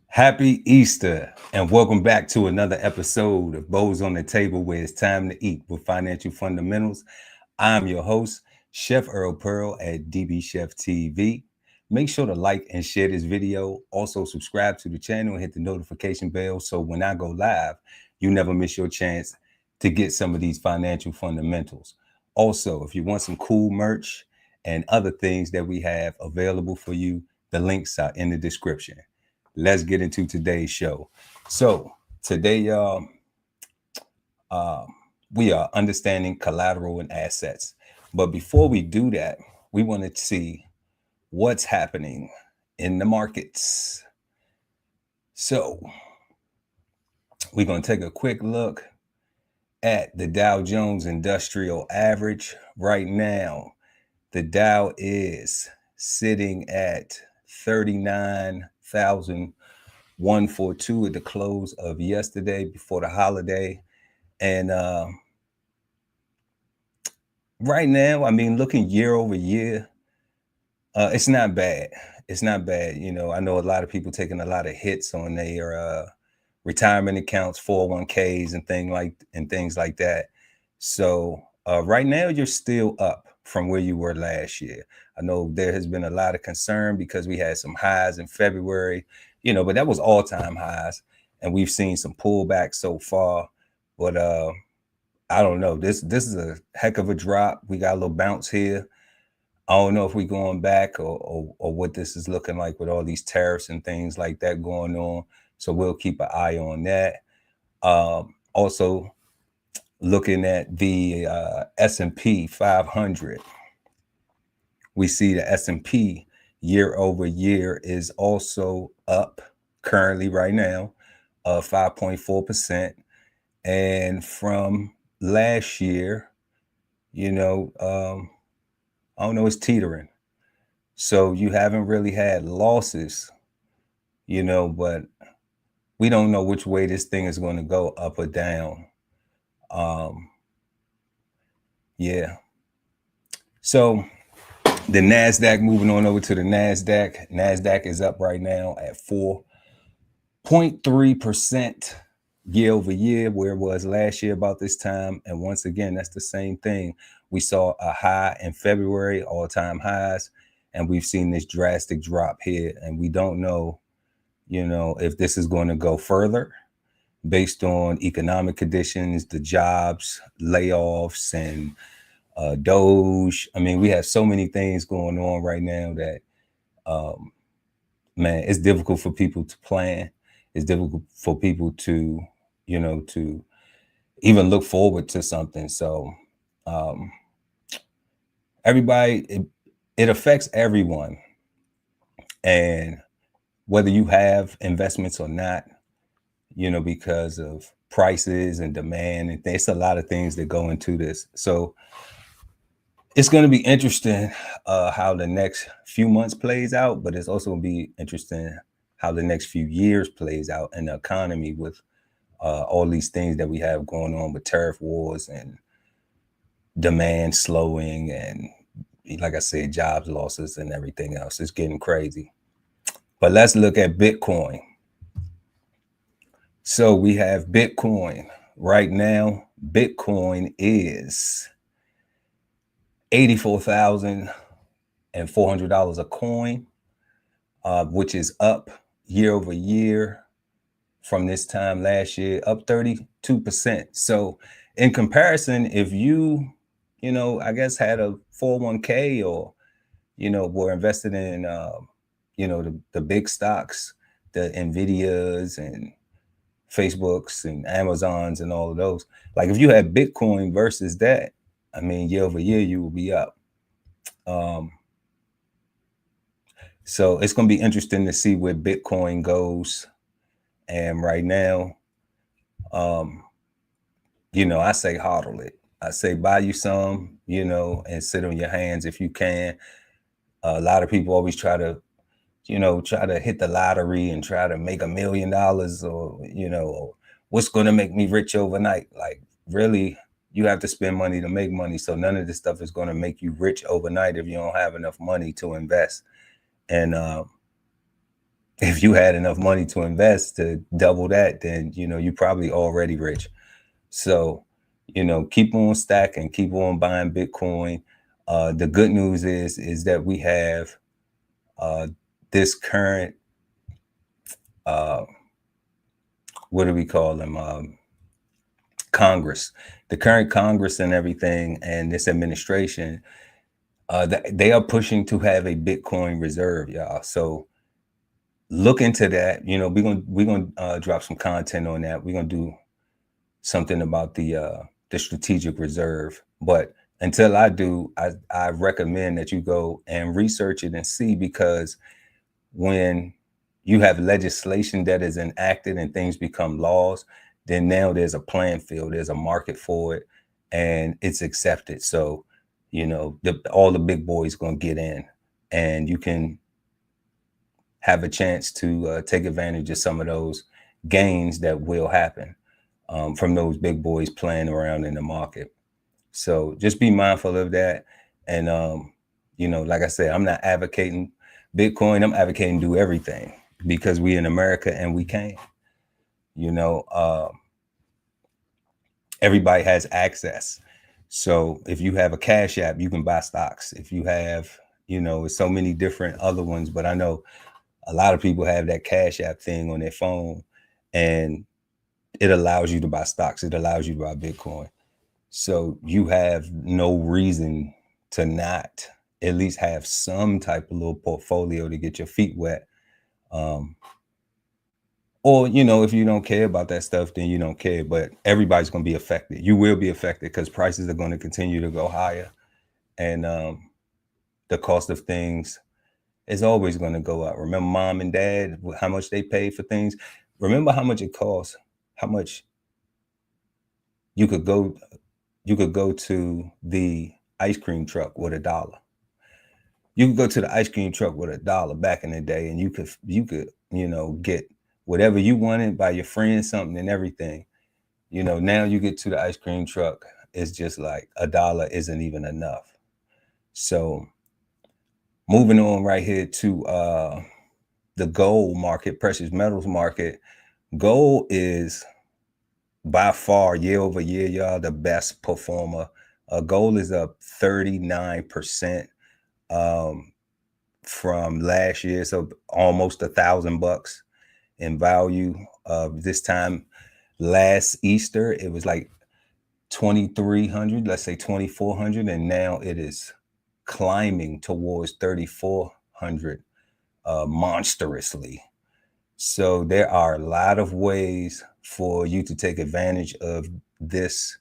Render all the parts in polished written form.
Happy Easter and welcome back to another episode of Bowls on the Table, where it's time to eat with financial fundamentals. I'm your host, Chef Erol Pearl at DBCHEFTV. Make sure to like and share this video. Also subscribe to the channel and hit the notification bell so when I go live, you never miss your chance to get some of these financial fundamentals. Also, if you want some cool merch and other things that we have available for you, the links are in the description. Let's get into today's show. So today, y'all, we are understanding collateral and assets. But before we do that, we want to see what's happening in the markets. So we're going to take a quick look at the Dow Jones Industrial Average. Right now, the Dow is sitting at 39,142 at the close of yesterday before the holiday. And right now, I mean, looking year over year, it's not bad. It's not bad. You know, I know a lot of people taking a lot of hits on their retirement accounts, 401ks and things like that. So right now, you're still up from where you were last year. I know there has been a lot of concern because we had some highs in February, you know, but that was all-time highs, and we've seen some pullback so far. But I don't know. This is a heck of a drop. We got a little bounce here. I don't know if we're going back or what this is looking like with all these tariffs and things like that going on. So we'll keep an eye on that. Also, looking at the S&P 500, we see the S&P year over year is also up currently right now, 5.4%. And from last year, you know, I don't know, it's teetering. So you haven't really had losses, you know, but we don't know which way this thing is going to go, up or down. Yeah. So the NASDAQ, moving on over to the NASDAQ. NASDAQ is up right now at 4.3% year over year, where it was last year about this time. And once again, that's the same thing. We saw a high in February, all-time highs, and we've seen this drastic drop here. And we don't know, you know, if this is going to go further based on economic conditions, the jobs, layoffs, and Doge. I mean, we have so many things going on right now that, man, it's difficult for people to plan. It's difficult for people to, you know, to even look forward to something. So everybody, it affects everyone. And whether you have investments or not, you know, because of prices and demand, and it's a lot of things that go into this. So it's going to be interesting how the next few months plays out, but it's also going to be interesting how the next few years plays out in the economy with all these things that we have going on with tariff wars and demand slowing and, like I said, jobs losses and everything else. It's getting crazy. But let's look at Bitcoin. So we have Bitcoin right now. Bitcoin is $84,400 a coin, which is up year over year from this time last year, up 32%. So in comparison, if you know, I guess had a 401k or, you know, were invested in, you know, the big stocks, the Nvidias and Facebooks and Amazons and all of those, like if you had Bitcoin versus that, I mean, year over year, you will be up. So it's going to be interesting to see where Bitcoin goes. And right now, you know, I say hodl it. I say buy you some, you know, and sit on your hands if you can. A lot of people always try to try to hit the lottery and try to make $1 million, or, what's going to make me rich overnight. Like, really, you have to spend money to make money. So none of this stuff is going to make you rich overnight if you don't have enough money to invest. And if you had enough money to invest to double that, then, you probably already rich. So, keep on stacking, keep on buying Bitcoin. The good news is that we have this current, what do we call them? Congress, the current Congress and everything, and this administration, they are pushing to have a Bitcoin reserve, y'all. So look into that. We're gonna drop some content on that. We're gonna do something about the strategic reserve. But until I do, I recommend that you go and research it and see, because when you have legislation that is enacted and things become laws, then now there's a playing field, there's a market for it, and it's accepted. So, all the big boys gonna get in, and you can have a chance to take advantage of some of those gains that will happen from those big boys playing around in the market. So just be mindful of that. And, like I said, I'm not advocating Bitcoin. I'm advocating do everything, because we in America and we can. Everybody has access. So if you have a Cash App, you can buy stocks. If you have, so many different other ones, but I know a lot of people have that Cash App thing on their phone, and it allows you to buy stocks. It allows you to buy Bitcoin. So you have no reason to not at least have some type of little portfolio to get your feet wet. Or, if you don't care about that stuff, then you don't care. But everybody's going to be affected. You will be affected, because prices are going to continue to go higher. And the cost of things is always going to go up. Remember mom and dad, how much they paid for things? Remember how much it costs, how much you could go to the ice cream truck with $1. You could go to the ice cream truck with $1 back in the day, and you could get whatever you wanted, buy your friends something and everything. Now you get to the ice cream truck, it's just like $1 isn't even enough. So moving on right here to the gold market, precious metals market. Gold is by far, year over year, y'all, the best performer. Gold is up 39% from last year, so almost $1,000 in value. This time last Easter, it was like 2,300, let's say 2,400, and now it is climbing towards 3,400 monstrously. So there are a lot of ways for you to take advantage of this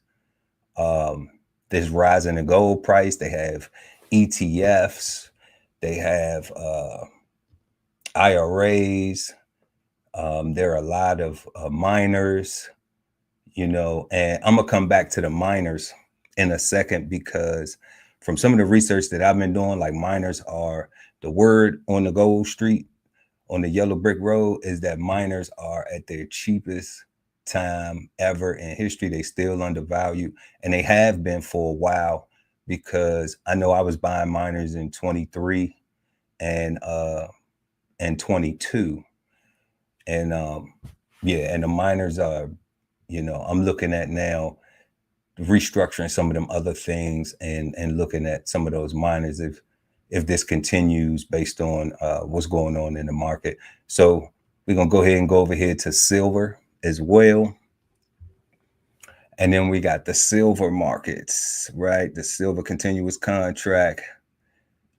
this rise in the gold price. They have ETFs, they have IRAs. There are a lot of miners, and I'm gonna come back to the miners in a second, because from some of the research that I've been doing, like, miners are the word on the gold street, on the yellow brick road, is that miners are at their cheapest time ever in history. They still undervalued, and they have been for a while, because I know I was buying miners in 23 and 22. And yeah, and the miners are, I'm looking at now restructuring some of them other things, and looking at some of those miners if this continues based on what's going on in the market. So we're gonna go ahead and go over here to silver as well. And then we got the silver markets, right? The silver continuous contract.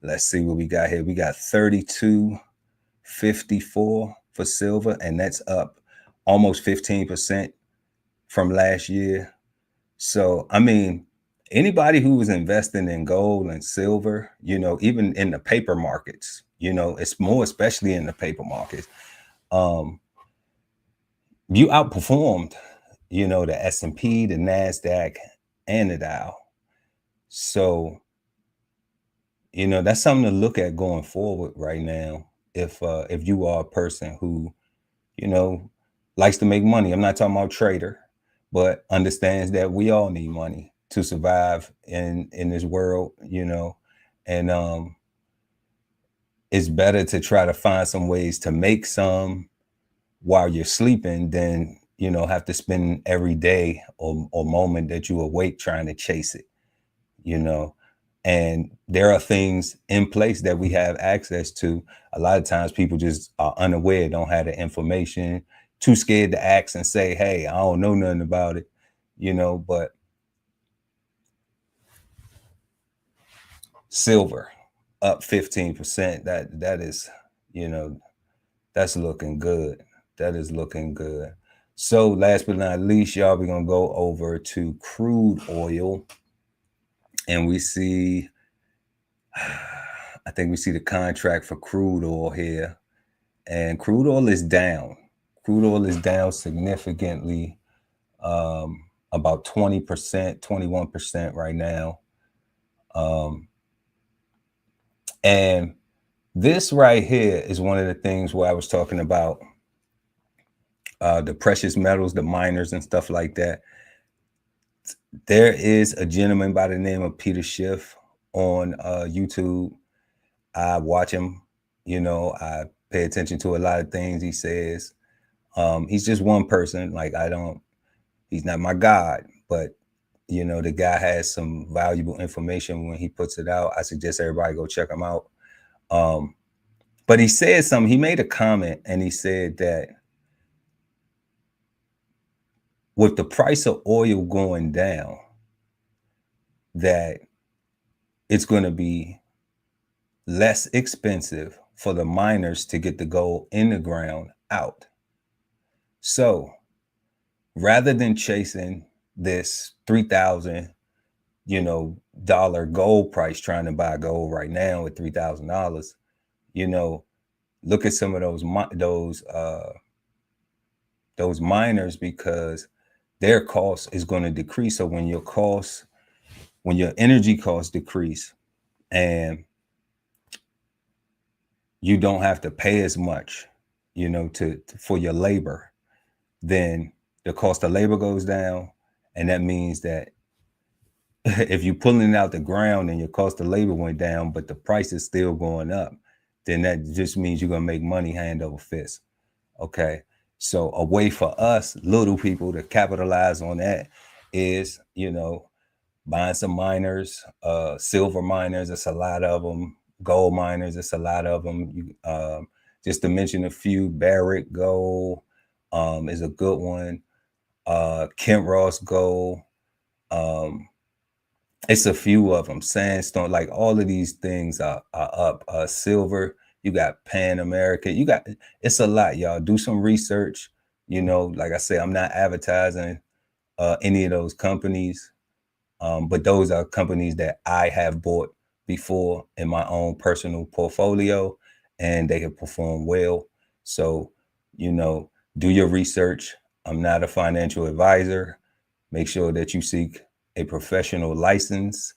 Let's see what we got here. We got 32.54 for silver, and that's up almost 15% from last year. So, I mean, anybody who was investing in gold and silver, even in the paper markets, it's more, especially in the paper markets, you outperformed, the S&P, the NASDAQ, and the Dow. So, that's something to look at going forward right now, if you are a person who, you know, likes to make money. I'm not talking about trader, but understands that we all need money to survive in this world, you know, and it's better to try to find some ways to make some while you're sleeping than, you know, have to spend every day or moment that you awake trying to chase it, you know. And there are things in place that we have access to. A lot of times people just are unaware, don't have the information, too scared to ask and say, hey, I don't know nothing about it, you know. But silver up 15%, that is, you know, that's looking good. That is looking good. So last but not least, y'all, we're gonna go over to crude oil, and we see, I think we see the contract for crude oil here, and crude oil is down. Crude oil is down significantly, about 20%, 21% right now. And this right here is one of the things where I was talking about the precious metals, the miners and stuff like that. There is a gentleman by the name of Peter Schiff on YouTube. I watch him, you know, I pay attention to a lot of things he says. He's just one person. Like, he's not my God, but you know, the guy has some valuable information when he puts it out. I suggest everybody go check him out. But he said something, he made a comment, and he said that with the price of oil going down, that it's going to be less expensive for the miners to get the gold in the ground out. So rather than chasing this $3,000, you know, dollar gold price, trying to buy gold right now at $3,000, you know, look at some of those miners, because their cost is going to decrease. So when your energy costs decrease and you don't have to pay as much, you know, for your labor, then the cost of labor goes down. And that means that if you're pulling it out the ground and your cost of labor went down, but the price is still going up, then that just means you're going to make money hand over fist. Okay. So a way for us little people to capitalize on that is, you know, buying some miners, silver miners. It's a lot of them. Gold miners. It's a lot of them. Just to mention a few, Barrick Gold is a good one. Kent Ross Gold. It's a few of them. Sandstone, like all of these things are up. Silver, you got Pan America, it's a lot, y'all. Do some research. You know, like I said, I'm not advertising any of those companies, but those are companies that I have bought before in my own personal portfolio, and they have performed well. So, you know, do your research. I'm not a financial advisor. Make sure that you seek a professional license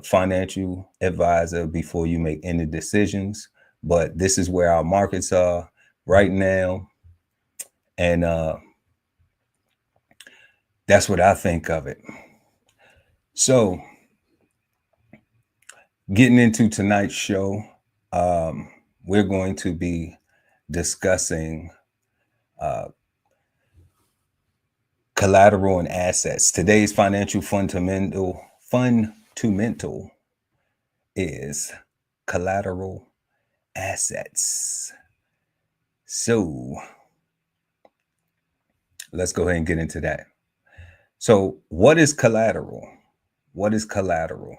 financial advisor before you make any decisions. But this is where our markets are right now. And that's what I think of it. So getting into tonight's show, we're going to be discussing collateral and assets. Today's financial fundamental is collateral assets. So let's go ahead and get into that. So what is collateral? What is collateral?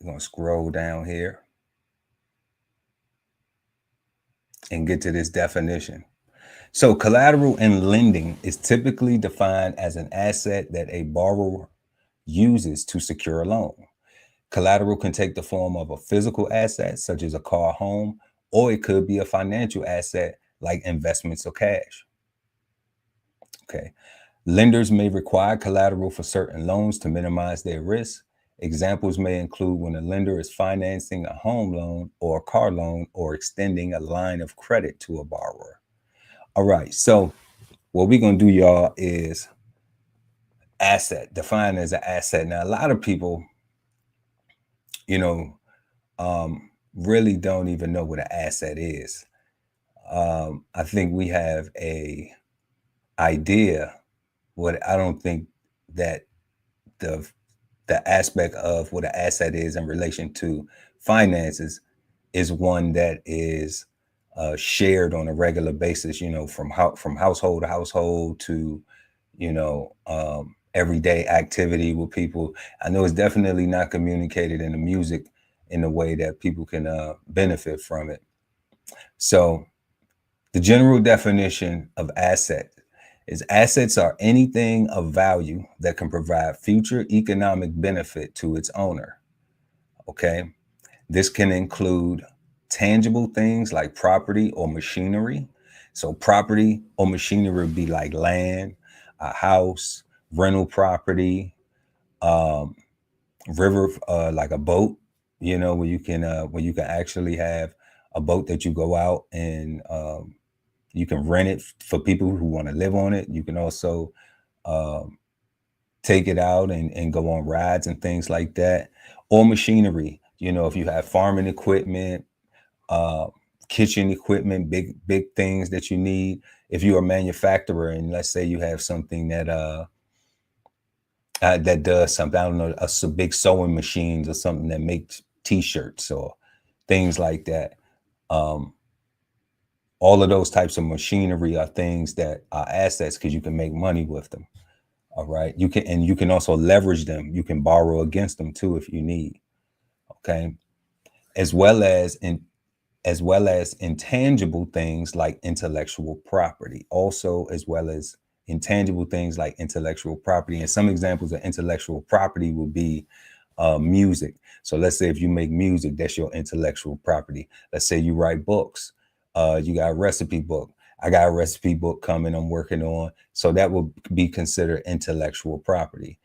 We're going to scroll down here and get to this definition. So collateral in lending is typically defined as an asset that a borrower uses to secure a loan. Collateral can take the form of a physical asset, such as a car, home, or it could be a financial asset like investments or cash. Okay. Lenders may require collateral for certain loans to minimize their risk. Examples may include when a lender is financing a home loan or a car loan or extending a line of credit to a borrower. All right, so what we're going to do, y'all, is asset, defined as an asset. Now, a lot of people, you know, really don't even know what an asset is. I think we have a idea. What I don't think that the aspect of what an asset is in relation to finances is one that is shared on a regular basis. You know, from household to household to, you know, everyday activity with people. I know it's definitely not communicated in the music in a way that people can benefit from it. So the general definition of asset is assets are anything of value that can provide future economic benefit to its owner. Okay. This can include tangible things like property or machinery. So property or machinery would be like land, a house, rental property, river, like a boat, you know, where you can actually have a boat that you go out and you can rent it for people who want to live on it. You can also take it out and go on rides and things like that. Or machinery, you know, if you have farming equipment, kitchen equipment, big things that you need. If you're a manufacturer and let's say you have something that that does something, I don't know, a big sewing machines or something that makes t-shirts or things like that. All of those types of machinery are things that are assets because you can make money with them. All right. You can also leverage them. You can borrow against them too if you need. Okay. As well as intangible things like intellectual property. Also, as well as intangible things like intellectual property. And some examples of intellectual property will be music. So let's say if you make music, that's your intellectual property. Let's say you write books. You got a recipe book. I got a recipe book coming I'm working on. So that will be considered intellectual property.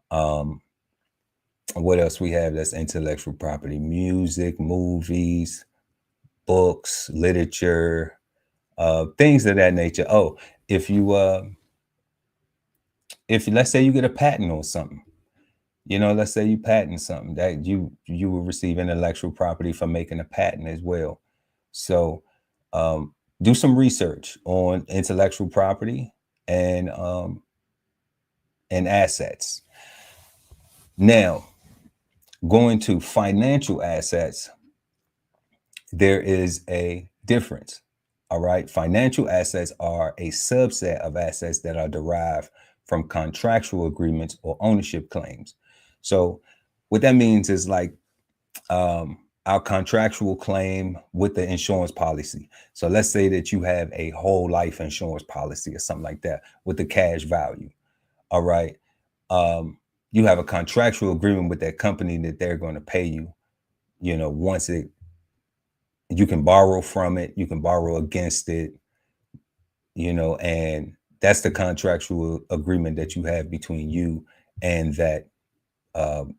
What else we have that's intellectual property? Music, movies, books, literature, things of that nature. Oh, if let's say you get a patent on something, you know, let's say you patent something that you will receive intellectual property for making a patent as well. So do some research on intellectual property and assets. Now, going to financial assets, there is a difference. All right. Financial assets are a subset of assets that are derived from contractual agreements or ownership claims. So what that means is like our contractual claim with the insurance policy. So let's say that you have a whole life insurance policy or something like that with the cash value. All right. You have a contractual agreement with that company that they're going to pay you, you know, once you can borrow from it, you can borrow against it, you know, and that's the contractual agreement that you have between you and that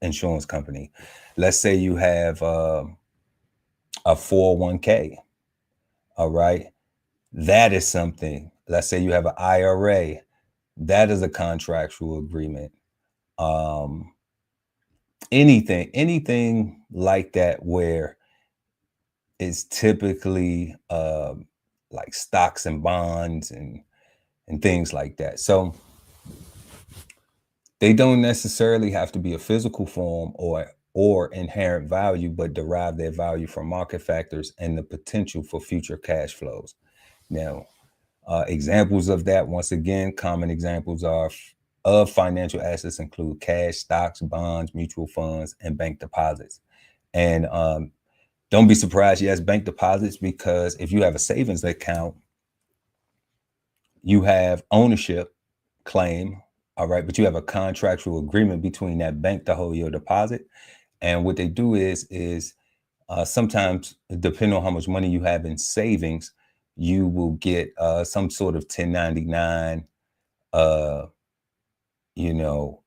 insurance company. Let's say you have a 401k. All right. That is something. Let's say you have an IRA. That is a contractual agreement. Anything like that where it's typically like stocks and bonds and things like that. So they don't necessarily have to be a physical form or inherent value, but derive their value from market factors and the potential for future cash flows. Now, examples of that, once again, common examples of financial assets include cash, stocks, bonds, mutual funds, and bank deposits. And don't be surprised, yes, bank deposits, because if you have a savings account, you have ownership claim, all right, but you have a contractual agreement between that bank to hold your deposit. And what they do is sometimes, depending on how much money you have in savings, you will get some sort of 1099, you know,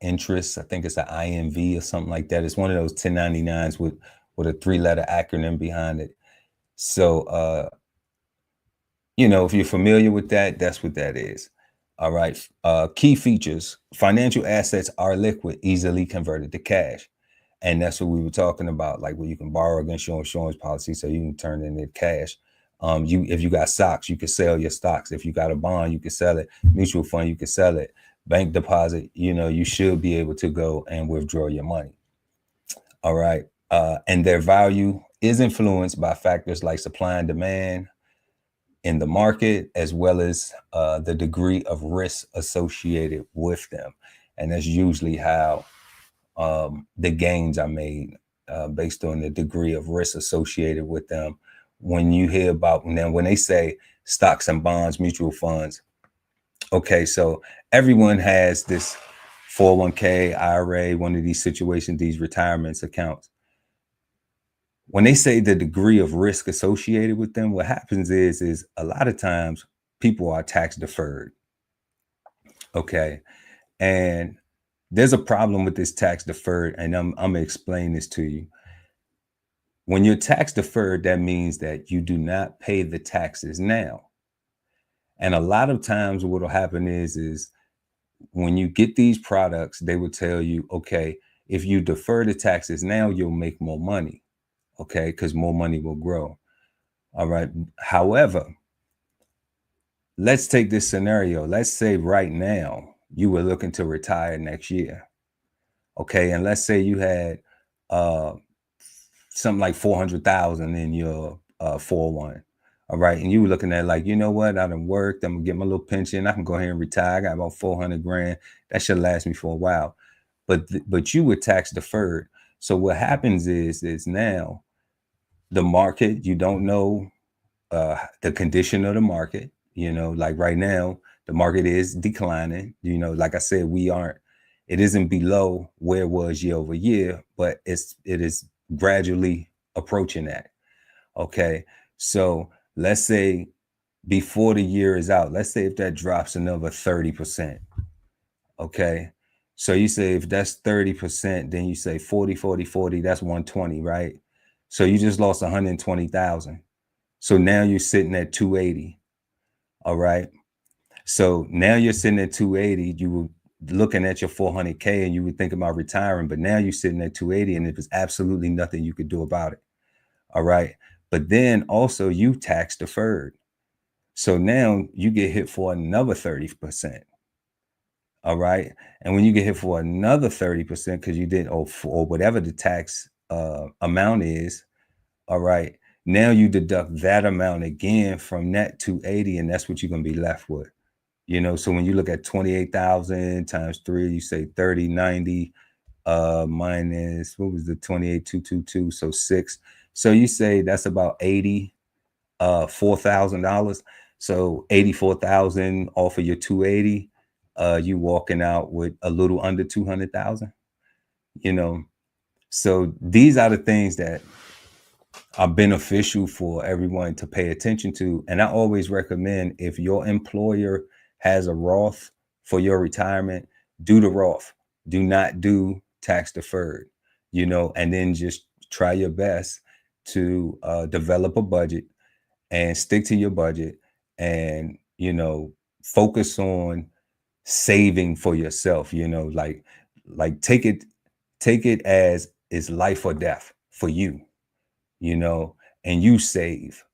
interest. I think it's an INV or something like that. It's one of those 1099s with a 3-letter acronym behind it. So if you're familiar with that, that's what that is. All right. Key features: financial assets are liquid, easily converted to cash. And that's what we were talking about, like where you can borrow against your insurance policy so you can turn it into cash. If you got stocks, you can sell your stocks. If you got a bond, you can sell it. Mutual fund, you can sell it. Bank deposit, you should be able to go and withdraw your money. All right. And their value is influenced by factors like supply and demand in the market, as well as the degree of risk associated with them. And that's usually how the gains are made, based on the degree of risk associated with them. When you hear about, now when they say stocks and bonds, mutual funds, okay, so everyone has this 401k, IRA, one of these situations, these retirements accounts. When they say the degree of risk associated with them, what happens is a lot of times people are tax deferred. Okay. And there's a problem with this tax deferred, and I'm gonna explain this to you. When you're tax deferred, that means that you do not pay the taxes now. And a lot of times what'll happen is when you get these products, they will tell you, okay, if you defer the taxes now, you'll make more money. Okay, because more money will grow. All right. However, let's take this scenario. Let's say right now you were looking to retire next year. Okay. And let's say you had something like 400,000 in your 401. All right. And you were looking at like, you know what? I done worked. I'm gonna get my little pension. I can go ahead and retire. I got about 400 grand. That should last me for a while. But you were tax deferred. So what happens is now the market, you don't know the condition of the market. Like right now, the market is declining. Like I said, it isn't below where it was year over year, but it is gradually approaching that. Okay. So let's say before the year is out, let's say if that drops another 30%. Okay. So you say if that's 30%, then you say 40, 40, 40, that's 120, right? So you just lost 120,000. So now you're sitting at 280. All right. So now you're sitting at 280. You were looking at your 400K and you were thinking about retiring, but now you're sitting at 280 and there's absolutely nothing you could do about it. All right. But then also you tax deferred. So now you get hit for another 30%. All right. And when you get hit for another 30%, because you did, or whatever the tax amount is, all right, now you deduct that amount again from that 280, and that's what you're going to be left with. So when you look at 28,000 times 3, you say 3090 minus, what was the 28,222? So 6. So you say that's about $4,000. So 84,000 off of your 280, you walking out with a little under 200,000. So these are the things that are beneficial for everyone to pay attention to. And I always recommend, if your employer has a Roth for your retirement, do the Roth. Do not do tax deferred, and then just try your best to develop a budget and stick to your budget, and, focus on saving for yourself, like take it as it's life or death for you, and you save.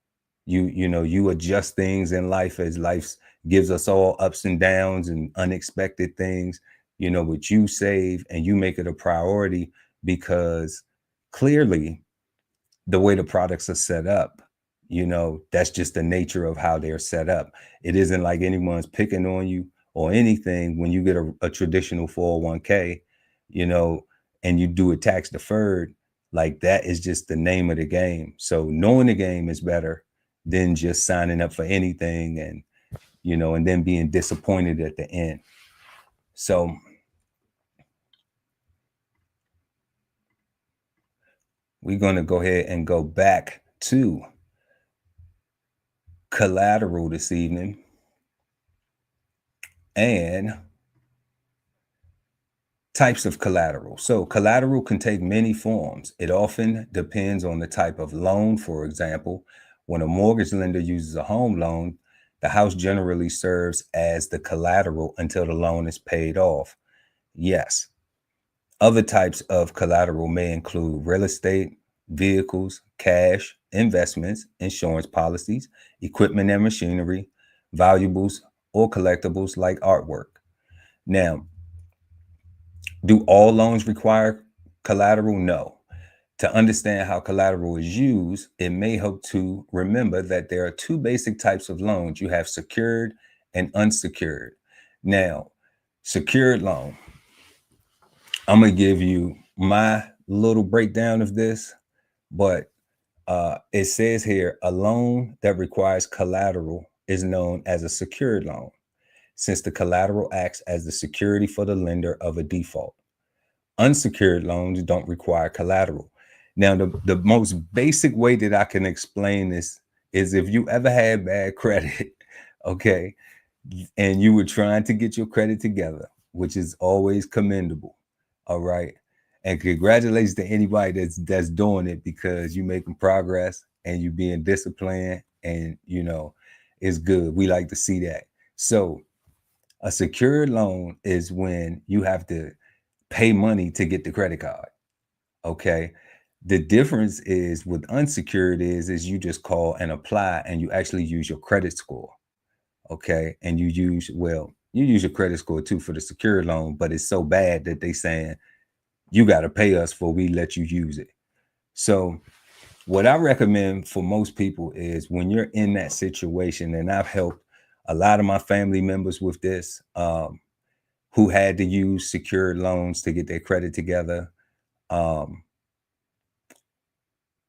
You adjust things in life as life gives us all ups and downs and unexpected things, but you save and you make it a priority, because clearly the way the products are set up, that's just the nature of how they're set up. It isn't like anyone's picking on you or anything. When you get a traditional 401k, and you do it tax deferred, like that is just the name of the game. So knowing the game is better than just signing up for anything and, and then being disappointed at the end. So we're going to go ahead and go back to Collateral this evening. And Types of collateral. So collateral can take many forms. It often depends on the type of loan. For example, when a mortgage lender uses a home loan, the house generally serves as the collateral until the loan is paid off. Yes. Other types of collateral may include real estate, vehicles, cash, investments, insurance policies, equipment and machinery, valuables, or collectibles like artwork. Now, do all loans require collateral? No. To understand how collateral is used, it may help to remember that there are two basic types of loans. You have secured and unsecured. Now, secured loan, I'm going to give you my little breakdown of this, but it says here, a loan that requires collateral is known as a secured loan, since the collateral acts as the security for the lender of a default. Unsecured loans don't require collateral. Now, the most basic way that I can explain this is if you ever had bad credit, okay, and you were trying to get your credit together, which is always commendable, all right? And congratulations to anybody that's doing it, because you're making progress and you're being disciplined, and it's good. We like to see that. So a secured loan is when you have to pay money to get the credit card. Okay. The difference is with unsecured is you just call and apply, and you actually use your credit score. Okay. And you use your credit score too for the secured loan, but it's so bad that they saying you got to pay us before we let you use it. So what I recommend for most people is when you're in that situation, and I've helped a lot of my family members with this, who had to use secured loans to get their credit together.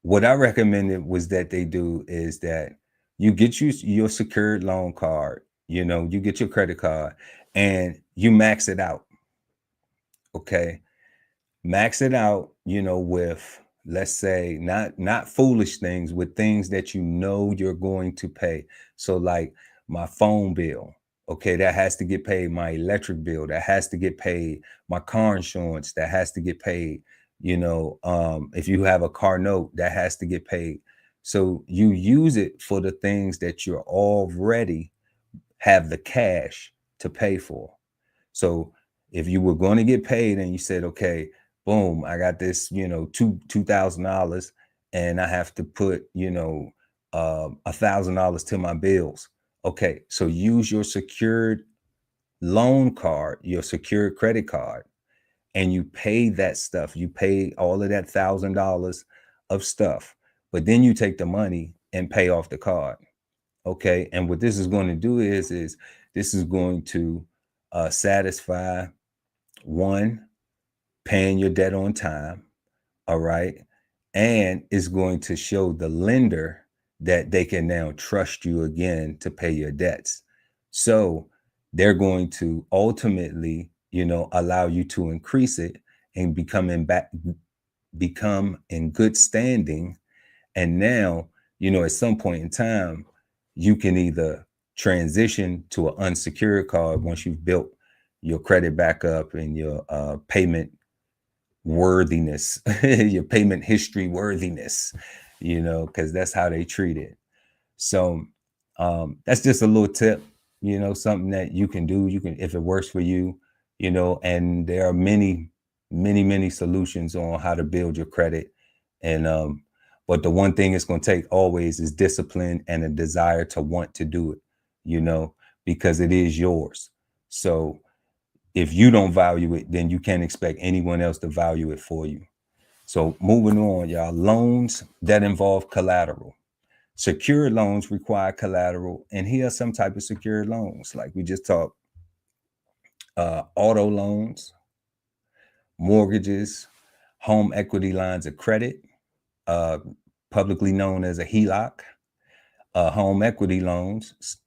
What I recommended was that they do is that you get your secured loan card, you get your credit card and you max it out. Okay. Max it out, with, let's say, not foolish things, with things that you're going to pay. So like my phone bill, okay, that has to get paid. My electric bill, that has to get paid. My car insurance, that has to get paid. If you have a car note, that has to get paid. So you use it for the things that you're already have the cash to pay for. So if you were going to get paid and you said, okay, boom, I got this, $2,000, and I have to put, $1,000 to my bills. Okay, so use your secured loan card, your secured credit card, and you pay that stuff. You pay all of that $1,000 of stuff, but then you take the money and pay off the card. Okay, and what this is going to do is this is going to satisfy, one, paying your debt on time, all right, and it's going to show the lender that they can now trust you again to pay your debts. So they're going to ultimately, allow you to increase it and become in good standing. And now, at some point in time, you can either transition to an unsecured card once you've built your credit back up and your payment worthiness, your payment history worthiness, because that's how they treat it. So that's just a little tip, something that you can do. You can, if it works for you, and there are many, many, many solutions on how to build your credit. And but the one thing it's going to take always is discipline and a desire to want to do it, because it is yours. So if you don't value it, then you can't expect anyone else to value it for you. So moving on, y'all, loans that involve collateral. Secured loans require collateral, and here are some type of secured loans, like we just talked: auto loans, mortgages, home equity lines of credit, publicly known as a HELOC, home equity loans,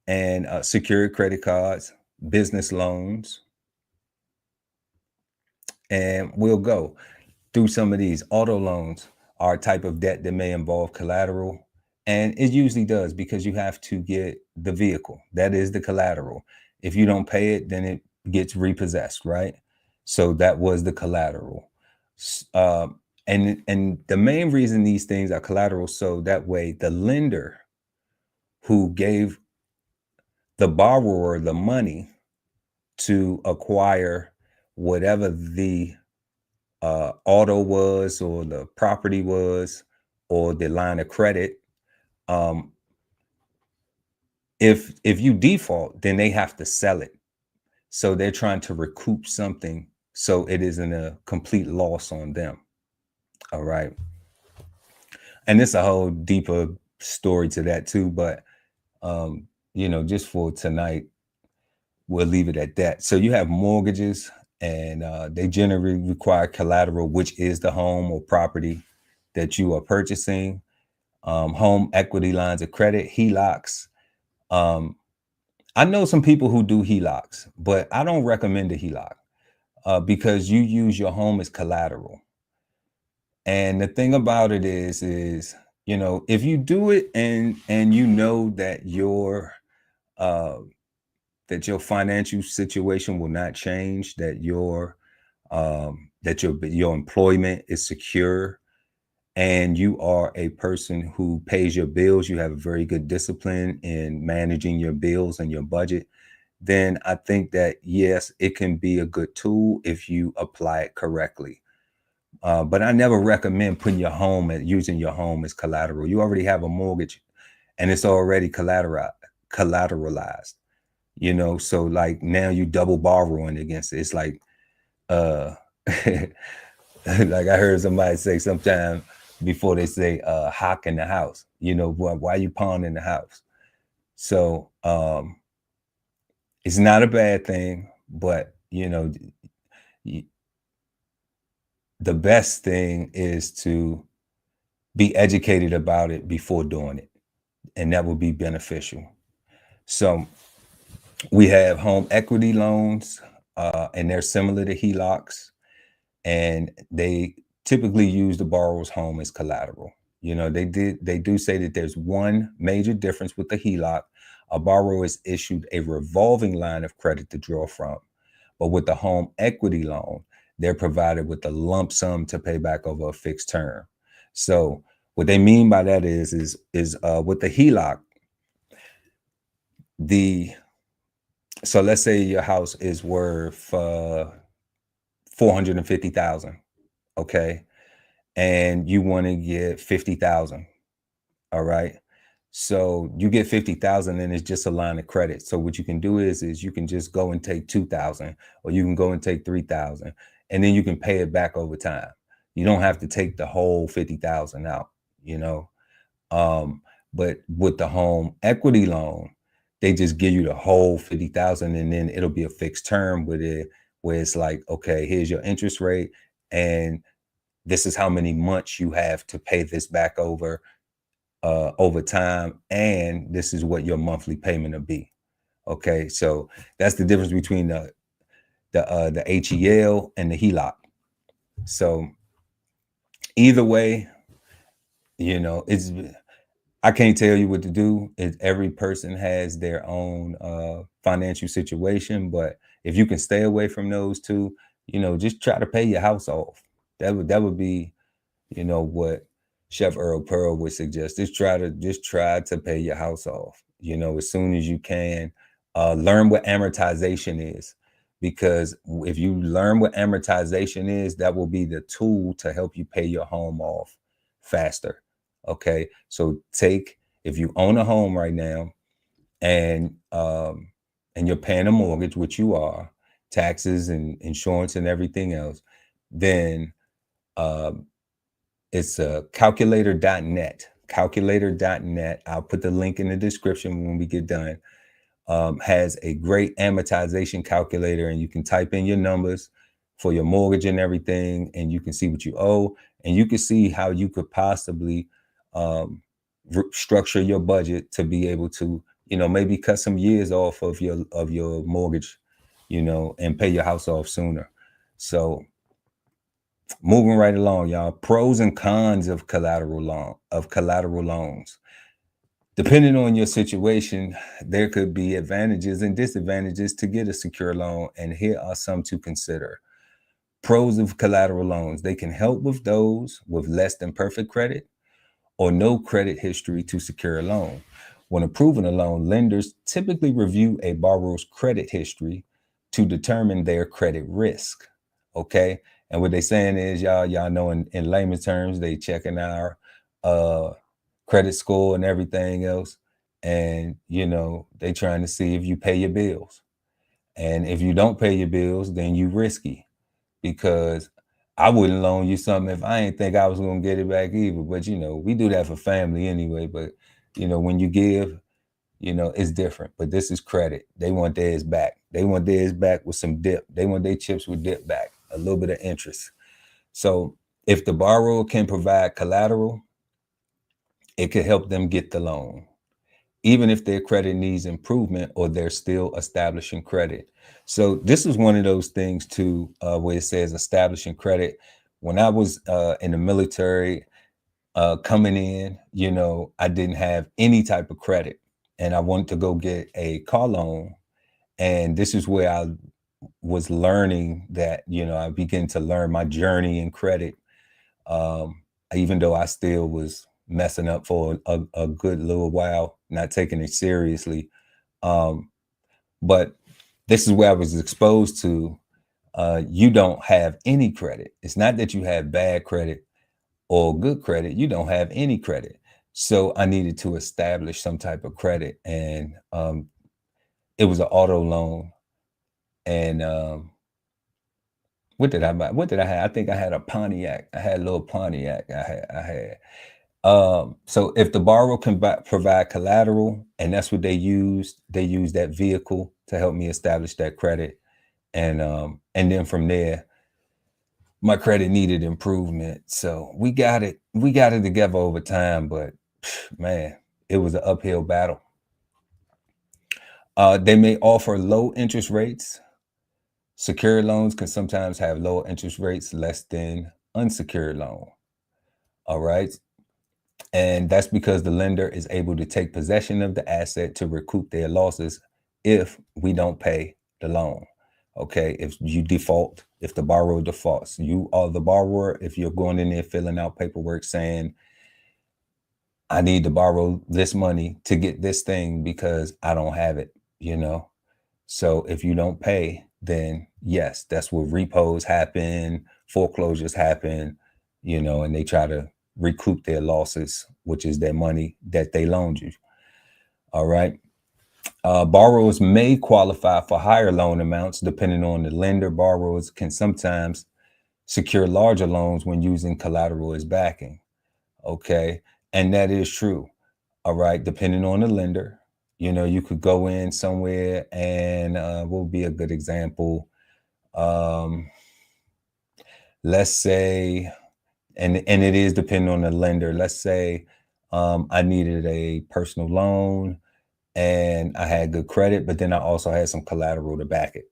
and secured credit cards, business loans. And we'll go through some of these. Auto loans are a type of debt that may involve collateral, and it usually does, because you have to get the vehicle. That is the collateral. If you don't pay it, then it gets repossessed, right? So that was the collateral. And the main reason these things are collateral, so that way the lender who gave the borrower the money to acquire whatever the auto was, or the property was, or the line of credit, um, if you default, then they have to sell it. So they're trying to recoup something, so it isn't a complete loss on them. All right. And it's a whole deeper story to that too, but just for tonight, we'll leave it at that. So you have mortgages, and they generally require collateral, which is the home or property that you are purchasing. Home equity lines of credit, HELOCs. I know some people who do HELOCs, but I don't recommend a HELOC because you use your home as collateral. And the thing about it is, if you do it and you know that your financial situation will not change, that your employment is secure, and you are a person who pays your bills, you have a very good discipline in managing your bills and your budget, then I think that, yes, it can be a good tool if you apply it correctly. But I never recommend putting using your home as collateral. You already have a mortgage and it's already collateralized, so like now you double borrowing against it. It's like, like I heard somebody say sometime before, they say, hawk in the house, why you pawning the house? So it's not a bad thing, but the best thing is to be educated about it before doing it, and that will be beneficial. So we have home equity loans, and they're similar to HELOCs, and they typically use the borrower's home as collateral. They do say that there's one major difference with the HELOC. A borrower is issued a revolving line of credit to draw from, but with the home equity loan, they're provided with a lump sum to pay back over a fixed term. So what they mean by that is with the HELOC, so let's say your house is worth $450,000, okay, and you want to get 50,000. All right. So you get 50,000 and it's just a line of credit. So what you can do is you can just go and take 2,000, or you can go and take 3,000, and then you can pay it back over time. You don't have to take the whole 50,000 out, but with the home equity loan, they just give you the whole 50,000, and then it'll be a fixed term with it, where it's like, okay, here's your interest rate, and this is how many months you have to pay this back over time, and this is what your monthly payment will be. Okay, so that's the difference between the HEL and the HELOC. So either way, I can't tell you what to do. Every person has their own financial situation, but if you can stay away from those two, just try to pay your house off. That would be, what Chef Erol Pearl would suggest. Just try to pay your house off, as soon as you can. Learn what amortization is, because if you learn what amortization is, that will be the tool to help you pay your home off faster. Okay, so if you own a home right now, and you're paying a mortgage, which you are, taxes and insurance and everything else, then it's calculator.net. Calculator.net. I'll put the link in the description when we get done. Has a great amortization calculator, and you can type in your numbers for your mortgage and everything, and you can see what you owe, and you can see how you could possibly structure your budget to be able to, maybe cut some years off of your mortgage, and pay your house off sooner. So moving right along, y'all. Pros and cons of collateral loans. Depending on your situation, there could be advantages and disadvantages to get a secure loan, and here are some to consider. Pros of collateral loans: they can help with those with less than perfect credit or no credit history to secure a loan. When approving a loan, lenders typically review a borrower's credit history to determine their credit risk. Okay. And what they're saying is, y'all know in layman's terms, they checking our credit score and everything else. And, they trying to see if you pay your bills. And if you don't pay your bills, then you risky, because I wouldn't loan you something if I ain't think I was going to get it back either. But, we do that for family anyway. But, when you give, it's different. But this is credit. They want theirs back. They want theirs back with some dip. They want their chips with dip back, a little bit of interest. So if the borrower can provide collateral, it could help them get the loan, even if their credit needs improvement or they're still establishing credit. So this is one of those things too, where it says establishing credit. When I was in the military, coming in, I didn't have any type of credit, and I wanted to go get a car loan. And this is where I was learning that, I began to learn my journey in credit. Even though I still was messing up for a good little while, not taking it seriously. But this is where I was exposed to, you don't have any credit. It's not that you have bad credit or good credit. You don't have any credit. So I needed to establish some type of credit. And it was an auto loan. And what did I buy? What did I have? I think I had a Pontiac. I had a little Pontiac. I had. So if the borrower can provide collateral, and that's what they use that vehicle to help me establish that credit. And then from there, my credit needed improvement. So we got it together over time, but man, it was an uphill battle. They may offer low interest rates. Secured loans can sometimes have lower interest rates, less than unsecured loan. All right. And that's because the lender is able to take possession of the asset to recoup their losses if we don't pay the loan. Okay. If you default, if the borrower defaults, you are the borrower. If you're going in there filling out paperwork saying, I need to borrow this money to get this thing because I don't have it, So if you don't pay, then yes, that's where repos happen, foreclosures happen, and they try to recoup their losses, which is their money that they loaned you. All right. Borrowers may qualify for higher loan amounts depending on the lender. Borrowers can sometimes secure larger loans when using collateral as backing. Okay. And that is true. All right. Depending on the lender, you could go in somewhere and what would be a good example? Let's say, and it is depending on the lender. Let's say I needed a personal loan and I had good credit, but then I also had some collateral to back it.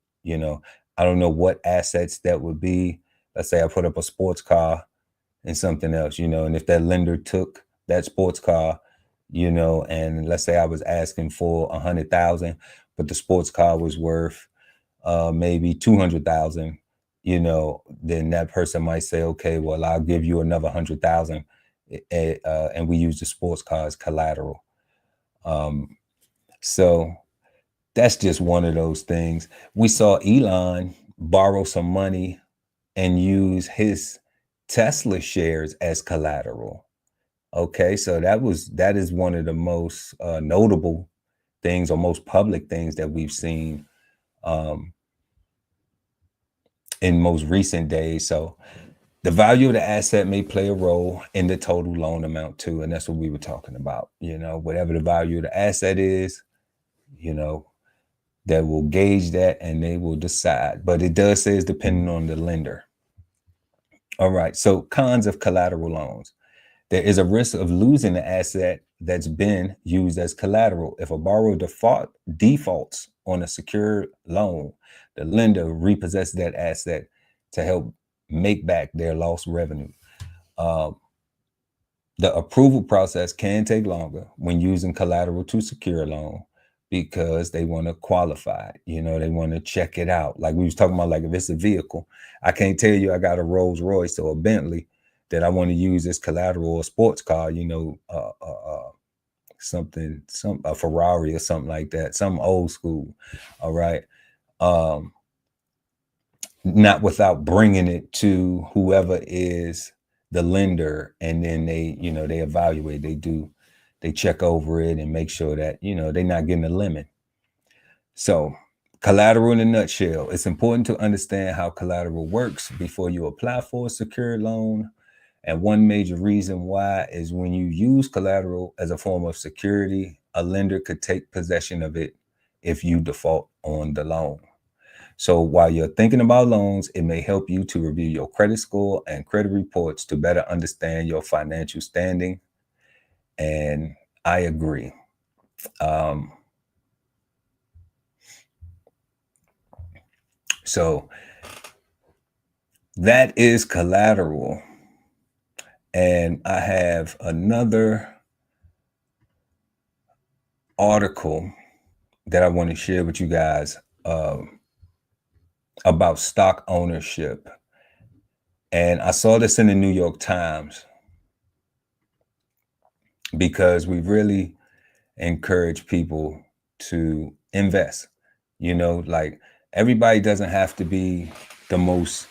I don't know what assets that would be. Let's say I put up a sports car and something else, and if that lender took that sports car, and let's say I was asking for 100,000, but the sports car was worth maybe 200,000, then that person might say, okay, well, I'll give you another 100,000, and we use the sports car as collateral. So that's just one of those things. We saw Elon borrow some money and use his Tesla shares as collateral. Okay, so that is one of the most notable things or most public things that we've seen in most recent days. So the value of the asset may play a role in the total loan amount too, and that's what we were talking about. Whatever the value of the asset is, that will gauge that and they will decide. But it does say it's depending on the lender. All right, so cons of collateral loans. There is a risk of losing the asset that's been used as collateral. If a borrower defaults on a secured loan, the lender repossesses that asset to help make back their lost revenue. The approval process can take longer when using collateral to secure a loan. because they want to qualify it. You know, they want to check it out. Like we was talking about, like if it's a vehicle, I can't tell you I got a Rolls Royce or a Bentley that I want to use as collateral or sports car, you know, a Ferrari or something like that, some old school. All right. Not without bringing it to whoever is the lender, and then they, you know, they evaluate, they check over it and make sure that, you know, they're not getting a lemon. So collateral in a nutshell, it's important to understand how collateral works before you apply for a secured loan. And one major reason why is when you use collateral as a form of security, a lender could take possession of it if you default on the loan. So while you're thinking about loans, it may help you to review your credit score and credit reports to better understand your financial standing. And I agree. So that is collateral. And I have another article that I want to share with you guys about stock ownership. And I saw this in the New York Times because we really encourage people to invest. You know, like everybody doesn't have to be the most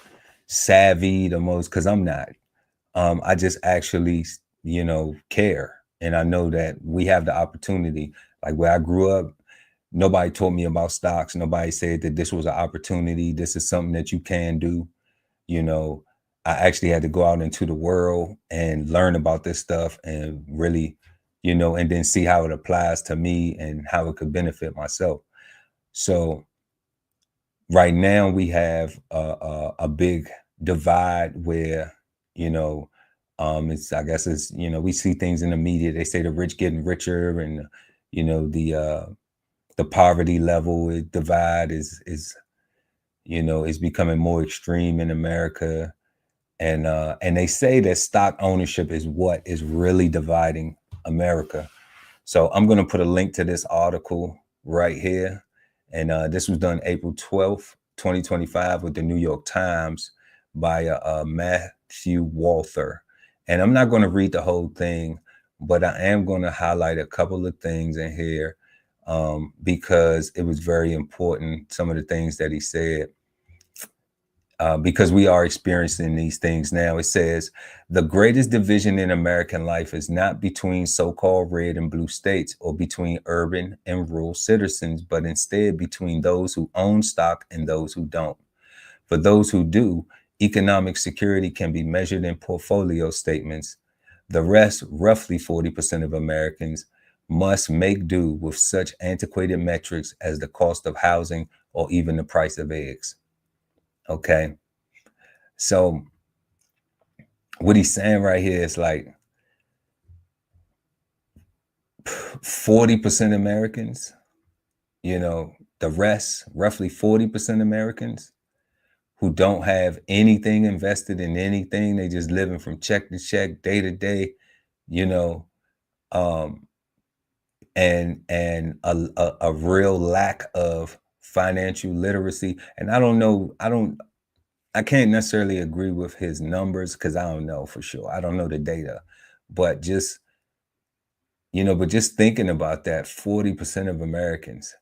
savvy, because I'm not. I just actually, you know, care. And I know that we have the opportunity. Like where I grew up, nobody told me about stocks. Nobody said that this was an opportunity. This is something that you can do. You know, I actually had to go out into the world and learn about this stuff and really, you know, and then see how it applies to me and how it could benefit myself. So right now we have a big divide where, you know, I guess it's, you know, we see things in the media. They say the rich getting richer, and you know, the poverty level divide is, you know, is becoming more extreme in America. And they say that stock ownership is what is really dividing America. So I'm going to put a link to this article right here. And this was done April 12th, 2025 with the New York Times by Matthew Walther. And I'm not going to read the whole thing, but I am going to highlight a couple of things in here because it was very important, some of the things that he said. Because we are experiencing these things now. It says, the greatest division in American life is not between so-called red and blue states or between urban and rural citizens, but instead between those who own stock and those who don't. For those who do, economic security can be measured in portfolio statements. The rest, roughly 40% of Americans, must make do with such antiquated metrics as the cost of housing or even the price of eggs. Okay. So what he's saying right here is like 40% Americans, you know, the rest, roughly 40% Americans who don't have anything invested in anything. They just living from check to check, day to day, you know, and a real lack of financial literacy. And I can't necessarily agree with his numbers because I don't know for sure. I don't know the data, but just, you know, but just thinking about that, 40% of Americans,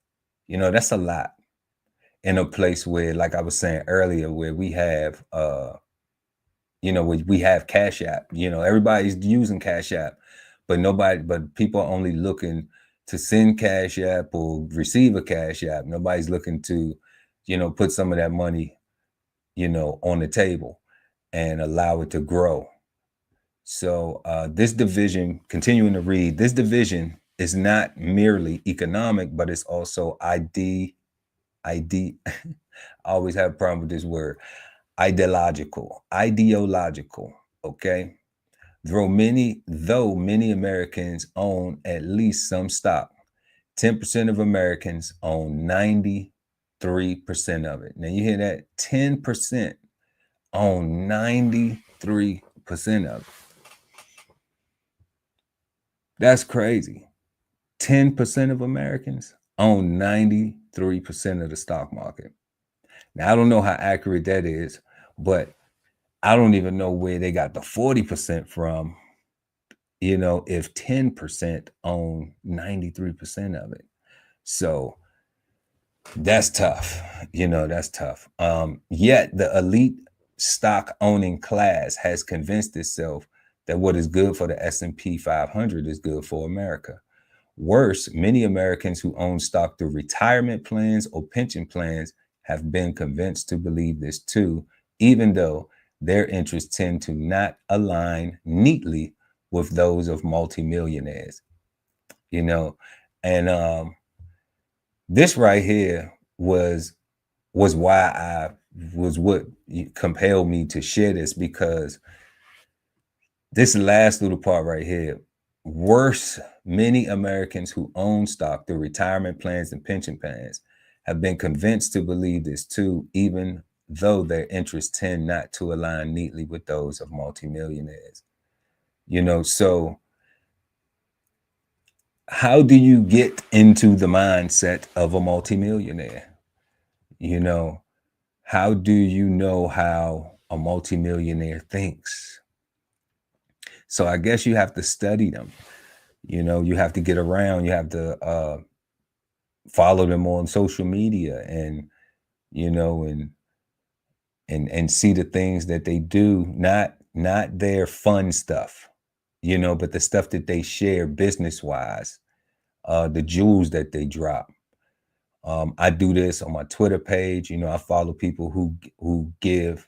you know, that's a lot in a place where, like I was saying earlier, where we have, you know, we have Cash App, you know, everybody's using Cash App, but people are only looking to send Cash App or receive a Cash App. Nobody's looking to, you know, put some of that money, you know, on the table and allow it to grow. So this division, continuing to read, this division is not merely economic, but it's also ID. I always have a problem with this word, ideological, okay? Though many Americans own at least some stock, 10% of Americans own 93% of it. Now you hear that? 10% own 93% of it. That's crazy. 10% of Americans own 93% of the stock market. Now, I don't know how accurate that is, but I don't even know where they got the 40% from, if 10% own 93% of it. So that's tough. That's tough. Yet the elite stock owning class has convinced itself that what is good for the S&P 500 is good for America. Worse, many Americans who own stock through retirement plans or pension plans have been convinced to believe this too, even though their interests tend to not align neatly with those of multimillionaires. And this right here was why what compelled me to share this, because this last little part right here. Worse, many Americans who own stock through retirement plans and pension plans have been convinced to believe this too, even though their interests tend not to align neatly with those of multimillionaires. So how do you get into the mindset of a multimillionaire? How do you know how a multimillionaire thinks? So I guess you have to study them. You have to get around, you have to follow them on social media and see the things that they do, not their fun stuff, but the stuff that they share business wise, the jewels that they drop. I do this on my Twitter page. I follow people who give,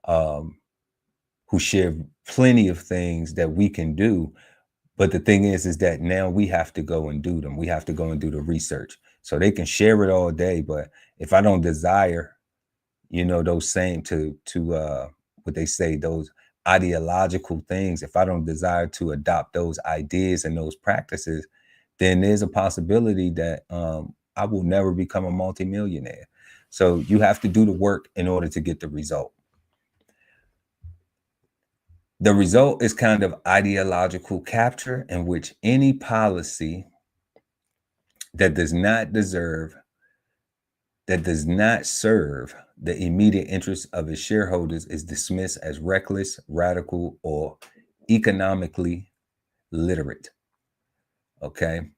who share plenty of things that we can do. But the thing is that now we have to go and do them. We have to go and do the research. So they can share it all day, but if I don't desire, those same to what they say, those ideological things, if I don't desire to adopt those ideas and those practices, then there's a possibility that I will never become a multimillionaire. So you have to do the work in order to get the result. The result is kind of ideological capture, in which any policy that does not serve the immediate interests of its shareholders is dismissed as reckless, radical, or economically literate. Okay.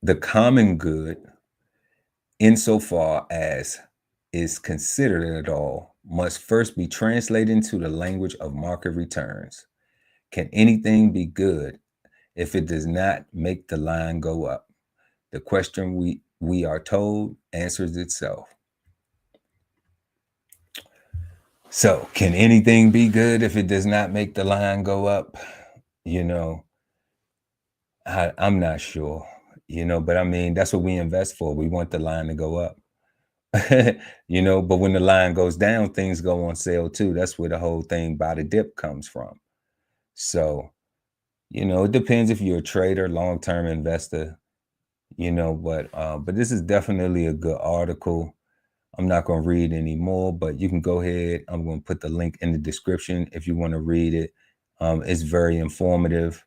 The common good, insofar as is considered at all, must first be translated into the language of market returns. Can anything be good if it does not make the line go up? The question we are told answers itself. So, can anything be good if it does not make the line go up? I'm not sure, but I mean, that's what we invest for. We want the line to go up. But when the line goes down, things go on sale too. That's where the whole thing by the dip comes from. So, it depends if you're a trader, long-term investor, but this is definitely a good article. I'm not going to read anymore, but you can go ahead. I'm going to put the link in the description if you want to read it. It's very informative.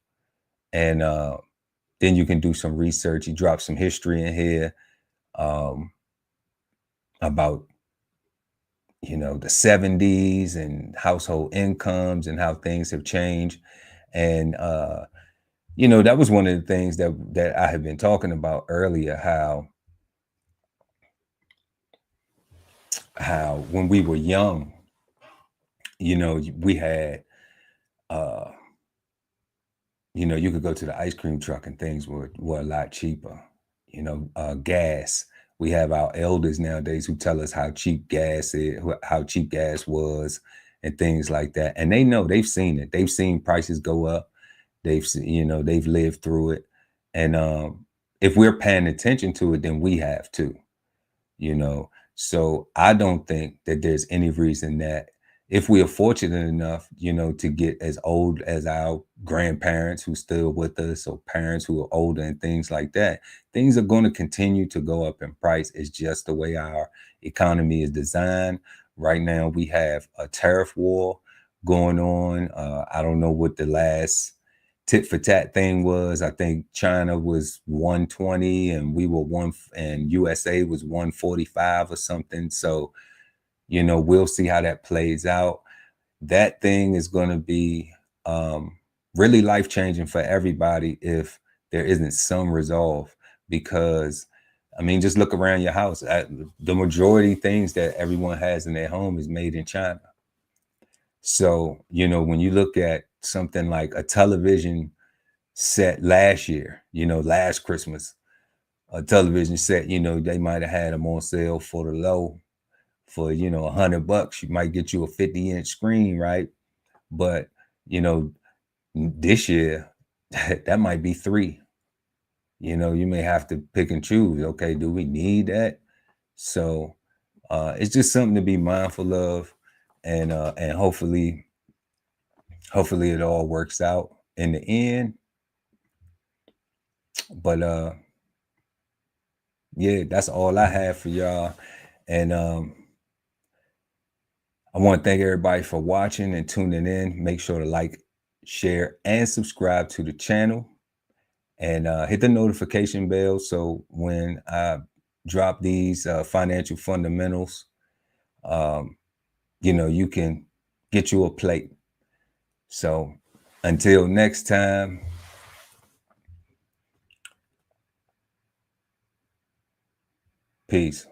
And then you can do some research. He dropped some history in here about, the 70s and household incomes and how things have changed. And, that was one of the things that I had been talking about earlier, how when we were young, we had, you could go to the ice cream truck and things were a lot cheaper. Gas. We have our elders nowadays who tell us how cheap gas is, how cheap gas was, and things like that. And they know, they've seen it. They've seen prices go up. They've lived through it. And if we're paying attention to it, then we have to. So I don't think that there's any reason that if we are fortunate enough, to get as old as our grandparents who still with us, or parents who are older and things like that, things are going to continue to go up in price. It's just the way our economy is designed. Right now, we have a tariff war going on. I don't know what the last tit for tat thing was. I think China was 120 and we were and USA was 145 or something. So, you know, we'll see how that plays out. That thing is going to be really life-changing for everybody if there isn't some resolve, because I mean, just look around your house. The majority of things that everyone has in their home is made in China. So, you know, when you look at something like a television set last year, you know, last Christmas, a television set, you know, they might have had them on sale for the low for, you know, $100. You might get you a 50-inch screen, right? But, you know, this year, that might be $3. You know, you may have to pick and choose. Okay, do we need that? So it's just something to be mindful of, and hopefully it all works out in the end. But yeah, that's all I have for y'all. And I want to thank everybody for watching and tuning in. Make sure to like, share, and subscribe to the channel, and hit the notification bell so when I drop these financial fundamentals, you know, you can get you a plate. So until next time, peace.